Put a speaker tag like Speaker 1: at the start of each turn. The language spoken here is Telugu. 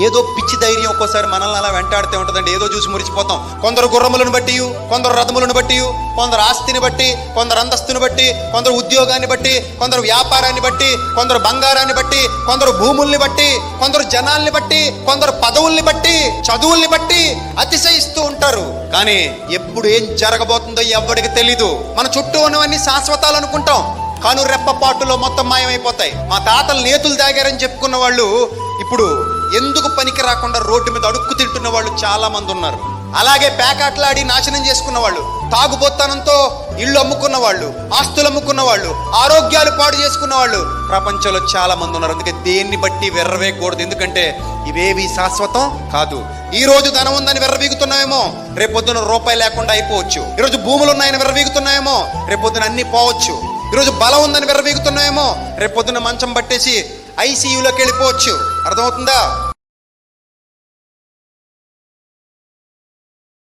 Speaker 1: ఏదో పిచ్చి ధైర్యం ఒక్కోసారి మనల్ని అలా వెంటాడుతూ ఉంటుందండి. ఏదో చూసి మురిచిపోతాం. కొందరు గుర్రములను బట్టి, కొందరు రథములను బట్టి, కొందరు ఆస్తిని బట్టి, కొందరు అంతస్తుని బట్టి, కొందరు ఉద్యోగాన్ని బట్టి, కొందరు వ్యాపారాన్ని బట్టి, కొందరు బంగారాన్ని బట్టి, కొందరు భూముల్ని బట్టి, కొందరు జనాల్ని బట్టి, కొందరు పదవుల్ని బట్టి, చదువుల్ని బట్టి అతిశయిస్తూ ఉంటారు. కానీ ఎప్పుడు ఏం జరగబోతుందో ఎవ్వడికి తెలీదు. మన చుట్టూ ఉన్నవన్నీ శాశ్వతాలు అనుకుంటాం, కాను రెప్పపాటులో మొత్తం మాయమైపోతాయి. మా తాతలు నేతులు తాగారని చెప్పుకున్న వాళ్ళు ఇప్పుడు ఎందుకు పనికి రాకుండా రోడ్డు మీద అడుక్కు తింటున్న వాళ్ళు చాలా మంది ఉన్నారు. అలాగే పేకాట్లాడి నాశనం చేసుకున్న వాళ్ళు, తాగుబోత్తనంతో ఇళ్ళు అమ్ముకున్న వాళ్ళు, ఆస్తులు అమ్ముకున్న వాళ్ళు, ఆరోగ్యాలు పాడు చేసుకున్న వాళ్ళు ప్రపంచంలో చాలా మంది ఉన్నారు. అందుకే దేన్ని బట్టి వెర్రవేయకూడదు, ఎందుకంటే ఇవేవి శాశ్వతం కాదు. ఈ రోజు ధనం ఉందని వెర్రవీగుతున్నామేమో, రేపొద్దున రూపాయి లేకుండా అయిపోవచ్చు. ఈరోజు భూములు ఉన్నాయని వెర్రవీగుతున్నామేమో, రేపొద్దున అన్ని పోవచ్చు. ఈరోజు బలం ఉందని వెర్రవీగుతున్నామేమో, రేపొద్దున మంచం పట్టేసి ఐసీయూలోకి వెళ్ళిపోవచ్చు. అర్థమవుతుందా?